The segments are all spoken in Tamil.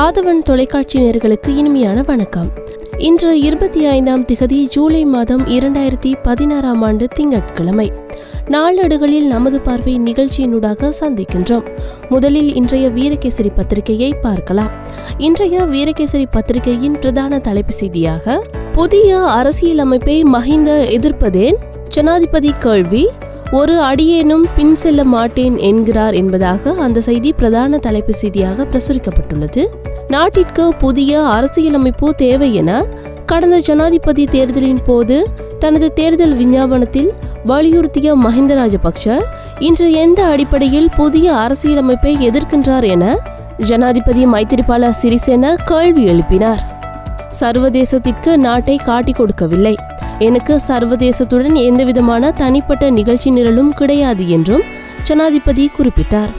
ஆதவன் தொலைக்காட்சி நேயர்களுக்கு இனிமையான வணக்கம். இன்று 25 ஜூலை மாதம் 2016 திங்கட்கிழமை. நாளேடுகளில் நமது பார்வை நிகழ்ச்சியினூடாக சந்திக்கின்றோம். முதலில் இன்றைய வீரகேசரி பத்திரிகையை பார்க்கலாம். இன்றைய வீரகேசரி பத்திரிகையின் பிரதான தலைப்பு செய்தியாக புதிய அரசியலமைப்பை மஹிந்த எதிர்ப்பதேன், ஜனாதிபதி கேள்வி, ஒரு அடியேனும் பின் செல்ல மாட்டேன் என்கிறார் என்பதாக அந்த செய்தி பிரதான தலைப்பு செய்தியாக பிரசுரிக்கப்பட்டுள்ளது. நாட்டிற்கு புதிய அரசியலமைப்பு தேவை என கடந்த ஜனாதிபதி தேர்தலின் போது தனது தேர்தல் விஞ்ஞாபனத்தில் வலியுறுத்திய மஹிந்த ராஜபக்ஷ இன்று எந்த அடிப்படையில் புதிய அரசியலமைப்பை எதிர்க்கின்றார் என ஜனாதிபதி மைத்திரிபால சிறிசேன கேள்வி எழுப்பினார். சர்வதேசத்திற்கு நாட்டை காட்டிக் கொடுக்கவில்லை, எனக்கு சர்வதேசத்துடன் எந்தவிதமான தனிப்பட்ட நிகழ்ச்சி நிரலும் கிடையாது என்றும் ஜனாதிபதி குறிப்பிட்டார்.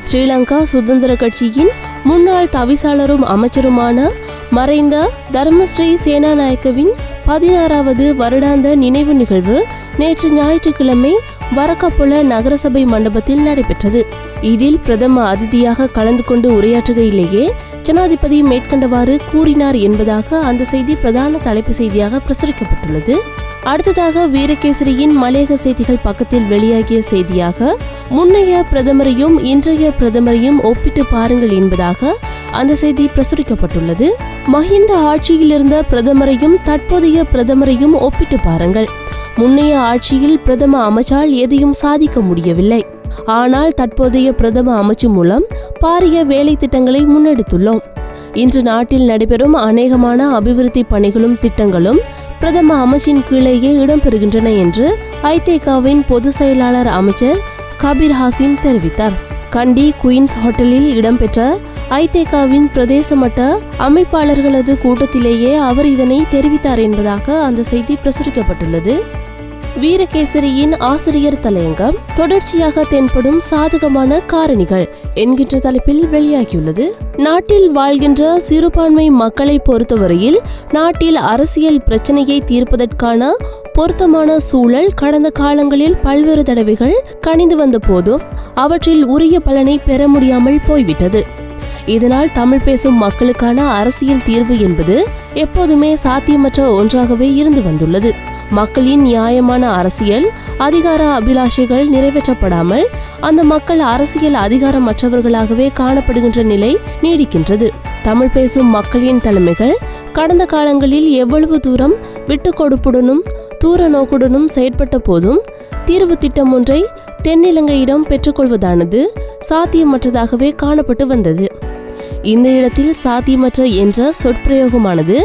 ஸ்ரீலங்கா சுதந்திர கட்சியின் முன்னாள் தவிசாளரும் அமைச்சருமான மறைந்த தர்மஸ்ரீ சேனாநாயக்கவின் 16வது வருடாந்த நினைவு நிகழ்வு நேற்று ஞாயிற்றுக்கிழமை வரக்கப்புல நகரசபை மண்டபத்தில் நடைபெற்றது. இதில் பிரதம அதிதியாக கலந்து கொண்டு உரையாற்றுகையிலேயே ஜனாதிபதி மேற்கண்டவாறு கூறினார் என்பதாக அந்த செய்தி பிரதான தலைப்பு செய்தியாக பிரசுரிக்கப்பட்டுள்ளது. அடுத்ததாக வீரகேசரியின் மலையக செய்திகள் பக்கத்தில் வெளியாகிய செய்தியாக முன்னைய பிரதமரையும் இன்றைய பிரதமரையும் ஒப்பிட்டு பாருங்கள் என்பதாக அந்த செய்தி பிரசுரிக்கப்பட்டுள்ளது. மஹிந்த ஆட்சியில் இருந்த பிரதமரையும் தற்போதைய பிரதமரையும் ஒப்பிட்டு பாருங்கள். முன்னைய ஆட்சியில் பிரதம அமைச்சால் எதையும் சாதிக்க முடியவில்லை. ஆனால் தற்போதைய பிரதம அமைச்சு மூலம் பாரிய வேலை திட்டங்களை முன்னெடுத்துள்ளோம். இன்று நாட்டில் நடைபெறும் அநேகமான அபிவிருத்தி பணிகளும் திட்டங்களும் பிரதம அமைச்சின் கீழேயே இடம்பெறுகின்றன என்று ஐதேகாவின் பொதுச் செயலாளர் அமைச்சர் கபீர் ஹாசிம் தெரிவித்தார். கண்டி குயின்ஸ் ஹோட்டலில் இடம்பெற்ற ஐதேகாவின் பிரதேச மட்ட அமைப்பாளர்களது கூட்டத்திலேயே அவர் இதனை தெரிவித்தார் என்பதாக அந்த செய்தி பிரசுரிக்கப்பட்டுள்ளது. வீரகேசரியின் ஆசிரியர் தலையங்கம் தொடர்ச்சியாக தென்படும் சாதகமான காரணிகள் என்கின்ற தலைப்பில் வெளியாகியுள்ளது. நாட்டில் வாழ்கின்ற சிறுபான்மை மக்களை பொறுத்தவரையில் நாட்டில் அரசியல் பிரச்சனையை தீர்ப்பதற்கான பொருத்தமான சூழல் கடந்த காலங்களில் பல்வேறு தடவைகள் கனிந்து வந்த போதும் அவற்றில் உரிய பலனை பெற முடியாமல் போய்விட்டது. இதனால் தமிழ் பேசும் மக்களுக்கான அரசியல் தீர்வு என்பது எப்போதுமே சாத்தியமற்ற ஒன்றாகவே இருந்து வந்துள்ளது. மக்களின் நியாயமான அரசியல் அதிகார அபிலாஷைகள் நிறைவேற்றப்படாமல் அந்த மக்கள் அரசியல் அதிகாரமற்றவர்களாகவே காணப்படுகின்ற நிலை நீடிக்கின்றது. தமிழ் பேசும் மக்களின் தலைமைகள் கடந்த காலங்களில் எவ்வளவு தூரம் விட்டு கொடுப்புடனும் தூர நோக்குடனும் செயற்பட்ட போதும் தீர்வு திட்டம் ஒன்றை தென்னிலங்கையிடம் பெற்றுக்கொள்வதானது சாத்தியமற்றதாகவே காணப்பட்டு வந்தது. இந்த இடத்தில் சாத்தியமற்ற என்ற சொற்பிரயோகமானது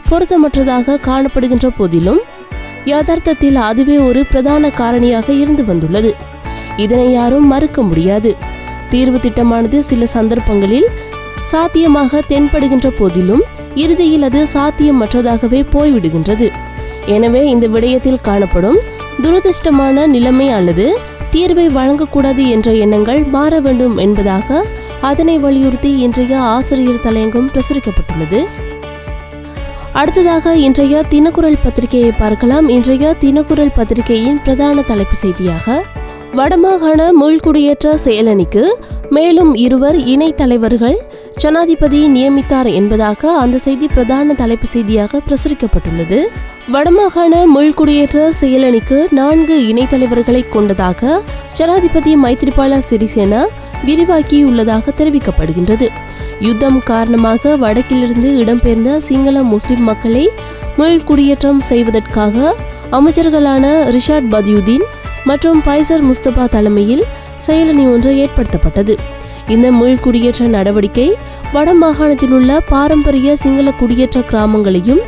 பொருத்தமற்றதாக காணப்படுகின்ற போதிலும் யதார்த்தத்தில் அதுவே ஒரு பிரதான காரணியாக இருந்து வந்துள்ளது. இதனை யாரும் மறுக்க முடியாது. தீர்வு திட்டமானது சில சந்தர்ப்பங்களில் சாத்தியமாக தென்படுகின்ற போதிலும் இறுதியில் அது சாத்தியமற்றதாகவே போய்விடுகின்றது. எனவே இந்த விடயத்தில் காணப்படும் துரதிர்ஷ்டமான நிலைமையானது தீர்வை வழங்கக்கூடாது என்ற எண்ணங்கள் மாற வேண்டும் என்பதாக அதனை வலியுறுத்தி இன்றைய ஆசிரியர் தலையங்கம் பிரசுரிக்கப்பட்டுள்ளது. அடுத்ததாக இன்றைய தினக்குரல் பத்திரிகையை பார்க்கலாம். இன்றைய தினக்குரல் பத்திரிகையின் பிரதான தலைப்பு செய்தியாக வடமாகாண மீள்குடியேற்ற செயலணிக்கு மேலும் 2 இணை தலைவர்கள் ஜனாதிபதி நியமித்தார் என்பதாக அந்த செய்தி பிரதான தலைப்பு செய்தியாக பிரசுரிக்கப்பட்டுள்ளது. வடமாகாண மீள்குடியேற்ற செயலணிக்கு 4 இணை தலைவர்களை கொண்டதாக ஜனாதிபதி மைத்திரிபால சிறிசேன விரிவாக்கியுள்ளதாக தெரிவிக்கப்படுகின்றது. யுத்தம் காரணமாக வடக்கிலிருந்து இடம்பெயர்ந்த சிங்கள முஸ்லிம் மக்களை மீள்குடியேற்றம் செய்வதற்காக அமைச்சர்களான ரிஷாட் பதியுதீன் மற்றும் பைசர் முஸ்தபா தலைமையில் செயலணி ஒன்று ஏற்படுத்தப்பட்டது. இந்த மீள்குடியேற்ற நடவடிக்கை வடமாகாணத்தில் உள்ள பாரம்பரிய சிங்கள குடியேற்ற கிராமங்களையும்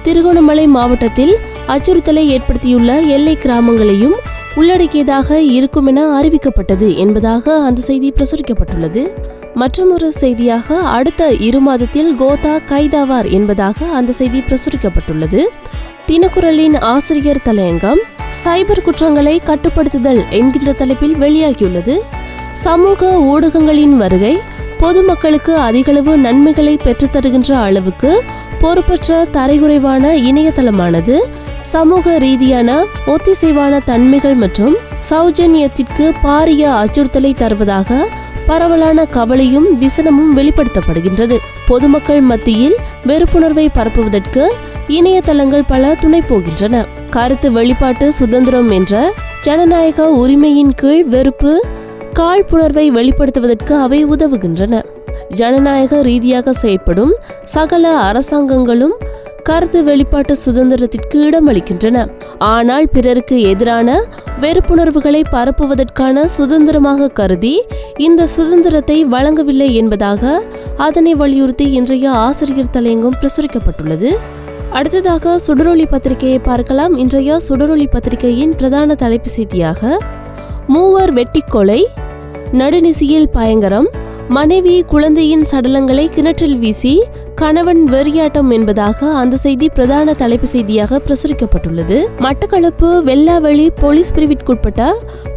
திருகோணமலை மாவட்டத்தில் அச்சுறுத்தலை ஏற்படுத்தியுள்ள எல்லை கிராமங்களையும் உள்ளடக்கியதாக இருக்கும் என அறிவிக்கப்பட்டது என்பதாக அந்த செய்தி பிரசுரிக்கப்பட்டுள்ளது. மற்றொரு செய்தியாக அடுத்த 2 மாதத்தில் கோதா கைதாவார் என்பதாக அந்த செய்தி பிரசுரிக்கப்பட்டுள்ளது. தினக்குரலின் ஆசிரியர் தலையங்கம் சைபர் குற்றங்களை கட்டுப்படுத்துதல் என்கின்ற தலைப்பில் வெளியாகியுள்ளது. சமூக ஊடகங்களின் வருகை பொதுமக்களுக்கு அதிகளவு நன்மைகளை பெற்றுத்தருகின்ற அளவுக்கு பொறுப்பற்ற தரைகுறைவான இணையதளமானது சமூக ரீதியான ஒத்திசைவான தன்மைகள் மற்றும் சௌஜன்யத்திற்கு பாரிய அச்சுறுத்தலை தருவதாக பரவலான கவலையும் விசனமும் வெளிப்படுத்தப்படுகின்றது. பொதுமக்கள் மத்தியில் வெறுப்புணர்வை பரப்புவதற்கு இணையதளங்கள் பல துணை போகின்றன. கருத்து வெளிப்பாட்டு சுதந்திரம் என்ற ஜனநாயக உரிமையின் கீழ் வெறுப்பு காழ்ப்புணர்வை வெளிப்படுத்துவதற்கு அவை உதவுகின்றன. ஜனநாயக ரீதியாக செயற்படும் சகல அரசாங்கங்களும் கருத்து வெளிப்பாட்டு சுதந்திரத்திற்கு இடமளிக்கின்றன. ஆனால் பிறருக்கு எதிரான வெறுப்புணர்வுகளை பரப்புவதற்கான சுதந்திரமாக கருதி இந்த சுதந்திரத்தை வழங்கவில்லை என்பதாக அதனை வலியுறுத்தி இன்றைய ஆசிரியர் தலையங்கம் பிரசுரிக்கப்பட்டுள்ளது. அடுத்ததாக சுடரொளி பத்திரிகையை பார்க்கலாம். இன்றைய சுடரொளி பத்திரிகையின் பிரதான தலைப்பு செய்தியாக மூவர் வெட்டி கொலை, நடுநிசியில் பயங்கரம், மனைவி குழந்தையின் சடலங்களை கிணற்றில் வீசி கணவன் வெறியாட்டம் என்பதாக அந்த செய்தி பிரதான தலைப்பு செய்தியாக பிரசுரிக்கப்பட்டுள்ளது. மட்டக்களப்பு வெள்ளாவெளி போலீஸ் பிரிவிற்குட்பட்ட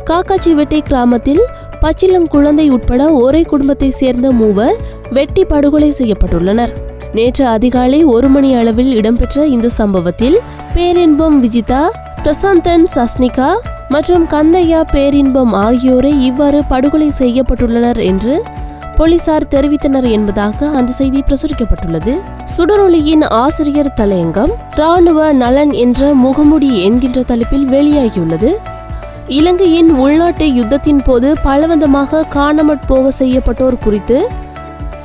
காக்காச்சிவெட்டை கிராமத்தில் பச்சிளங்குழந்தை உட்பட ஒரே குடும்பத்தை சேர்ந்த மூவர் வெட்டி படுகொலை செய்யப்பட்டுள்ளனர். நேற்று அதிகாலை 1 மணி அளவில் இடம்பெற்ற இந்த சம்பவத்தில் பேரின்பம் விஜிதா, பிரசாந்தன் சஸ்னிகா மற்றும் கந்தையா பேரின்பம் ஆகியோரை இவ்வாறு படுகொலை செய்யப்பட்டுள்ளனர் என்று போலீசார் தெரிவித்தனர் என்பதாக அந்த செய்தி பிரசுரிக்கப்பட்டுள்ளது. சுடரொளியின் ஆசிரியர் தலையங்கம் இராணுவ நலன் என்ற முகமுடி என்கின்ற தலைப்பில் வெளியாகியுள்ளது. இலங்கையின் உள்நாட்டு யுத்தத்தின் போது பலவந்தமாக காணாமற் போக செய்யப்பட்டோர் குறித்து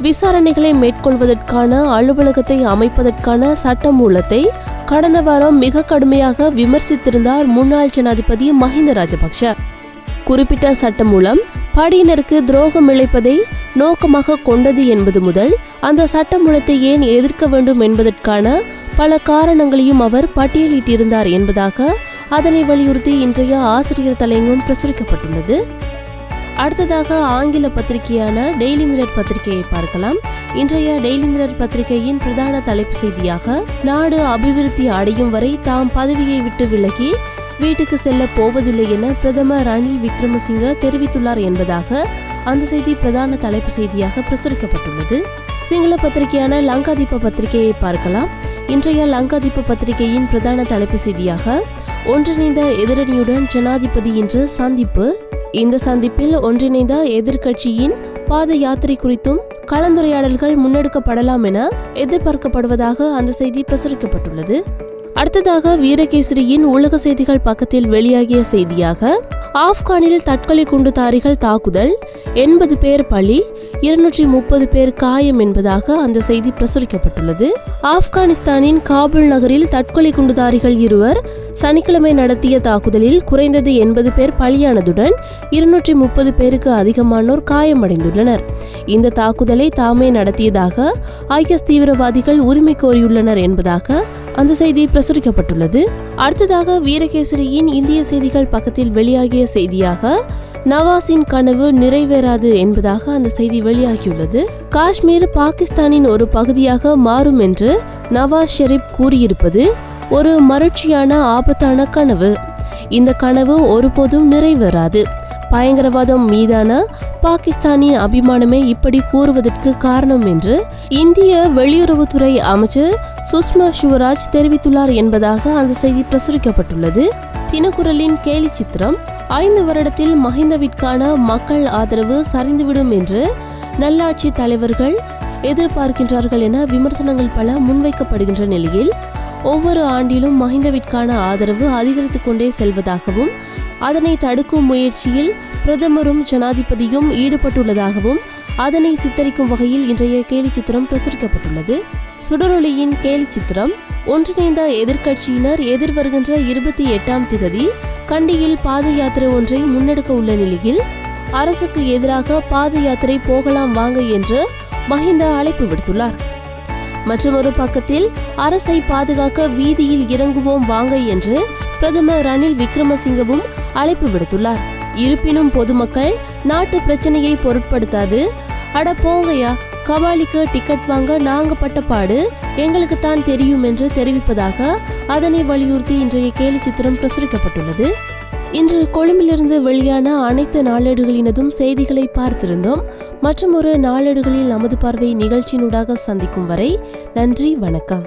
விசாரணைகளை மேற்கொள்வதற்கான அலுவலகத்தை அமைப்பதற்கான சட்டமூலத்தை கடந்த வாரம் மிக கடுமையாக விமர்சித்திருந்தார் முன்னாள் ஜனாதிபதி மஹிந்த ராஜபக்ஷ. குறிப்பிட்ட சட்டமூலம் படையினருக்கு துரோகம் இழைப்பதை நோக்கமாக கொண்டது என்பது முதல் அந்த சட்டமூலத்தை ஏன் எதிர்க்க வேண்டும் என்பதற்கான பல காரணங்களையும் அவர் பட்டியலிட்டிருந்தார் என்பதாக அதனை வலியுறுத்தி இன்றைய ஆசிரியர் தலையங்கம் பிரசுரிக்கப்பட்டுள்ளது. அடுத்ததாக ஆங்கில பத்திரிகையான டெய்லி மிரர் பத்திரிகையை பார்க்கலாம். இன்றைய டெய்லி மிரர் பத்திரிகையின் பிரதான தலைப்பு செய்தியாக நாடு அபிவிருத்தி அடையும் வரை தாம் பதவியை விட்டு விலகி வீட்டுக்கு செல்ல போவதில்லை என பிரதமர் ரணில் விக்ரமசிங்க தெரிவித்துள்ளார் என்பதாக அந்த செய்தி பிரதான தலைப்பு செய்தியாக பிரசுரிக்கப்பட்டுள்ளது. சிங்கள பத்திரிகையான லங்காதீப பத்திரிகையை பார்க்கலாம். இன்றைய லங்காதீப பத்திரிகையின் பிரதான தலைப்பு செய்தியாக ஒன்றிணைந்த எதிரணியுடன் ஜனாதிபதி இன்று சந்திப்பு. இந்த சந்திப்பில் ஒன்றிணைந்த எதிர்க்கட்சியின் பாத யாத்திரை குறித்தும் கலந்துரையாடல்கள் முன்னெடுக்கப்படலாம் என எதிர்பார்க்கப்படுவதாக அந்த செய்தி பிரசுரிக்கப்பட்டுள்ளது. அடுத்ததாக வீரகேசரியின் உலக செய்திகள் பக்கத்தில் வெளியாகிய செய்தியாக ஆப்கானில் தற்கொலை குண்டுதாரிகள் தாக்குதல், 80 பேர் பலி, 230 பேர் காயம் என்பதாக அந்த செய்தி பிரசுரிக்கப்பட்டுள்ளது. ஆப்கானிஸ்தானின் காபுல் நகரில் தற்கொலை குண்டுதாரிகள் 2 சனிக்கிழமை நடத்திய தாக்குதலில் குறைந்தது 80 பேர் பலியானதுடன் 230 பேருக்கு அதிகமானோர் காயமடைந்துள்ளனர். இந்த தாக்குதலை தாமே நடத்தியதாக IS தீவிரவாதிகள் உரிமை கோரியுள்ளனர் என்பதாக அந்த செய்தி பிரசுரிக்கப்பட்டுள்ளது. அடுத்ததாக வீரகேசரியின் இந்திய செய்திகள் பக்கத்தில் வெளியாகிய செய்தியாக நவாஸின் கனவு நிறைவேறாது என்பதாக அந்த செய்தி வெளியாகியுள்ளது. காஷ்மீர் பாகிஸ்தானின் ஒரு பகுதியாக மாறும் என்று நவாஸ் ஷெரீப் கூறியிருப்பது ஒரு மறுட்சியான ஆபத்தான கனவு. இந்த கனவு ஒருபோதும் நிறைவேறாது. பயங்கரவாதம் மீதான பாகிஸ்தானின் அபிமானமே இப்படி கூறுவதற்கு காரணம் என்று இந்திய வெளியுறவுத்துறை அமைச்சர் சுஷ்மா ஸ்வராஜ் தெரிவித்துள்ளார் என்பதாக அந்த செய்தி பிரசுரிக்கப்பட்டுள்ளது. தினக்குரலின் கேலி சித்திரம் 5 வருடத்தில் மஹிந்தவிற்கான மக்கள் ஆதரவு சரிந்துவிடும் என்று நல்லாட்சி தலைவர்கள் எதிர்பார்க்கின்றார்கள் என விமர்சனங்கள் பல முன்வைக்கப்படுகின்ற நிலையில் ஒவ்வொரு ஆண்டிலும் மஹிந்தவிற்கான ஆதரவு அதிகரித்துக் கொண்டே செல்வதாகவும் அதனை தடுக்கும் முயற்சியில் பிரதமரும் ஜனாதிபதியும் ஈடுபட்டுள்ளதாகவும் அதனை சித்தரிக்கும் வகையில் இன்றைய கேலி சித்திரம் பிரசுரிக்கப்பட்டுள்ளது. சுடரொளியின் கேலி சித்திரம் ஒன்றிணைந்த எதிர்க்கட்சியினர் எதிர்வருகின்ற 28ஆம் திகதி கண்டியில் பாத யாத்திரை ஒன்றை முன்னெடுக்க உள்ள நிலையில் அரசுக்கு எதிராக பாத யாத்திரை போகலாம் வாங்க என்று மஹிந்த அழைப்பு விடுத்துள்ளார். மற்றொரு பக்கத்தில் அரசை பாதுகாக்க வீதியில் இறங்குவோம் வாங்க என்று பிரதமர் ரணில் விக்ரமசிங்கவும் அழைப்பு விடுத்துள்ளார். இருப்பினும் பொதுமக்கள் நாட்டு பிரச்சனையை பொருட்படுத்தாது, அட போங்கயா, கபாலிக்கு டிக்கெட் வாங்க நாங்க பட்ட பாடு எங்களுக்கு தான் தெரியும் என்று தெரிவிப்பதாக அதனை வலியுறுத்தி இன்றைய கேலி சித்திரம் பிரசுரிக்கப்பட்டுள்ளது. இன்று கொழும்பிலிருந்து வெளியான அனைத்து நாளேடுகளினதும் செய்திகளை பார்த்திருந்தோம். மற்றும் ஒரு நாளேடுகளில் நமது பார்வை நிகழ்ச்சியினூடாக சந்திக்கும் வரை நன்றி, வணக்கம்.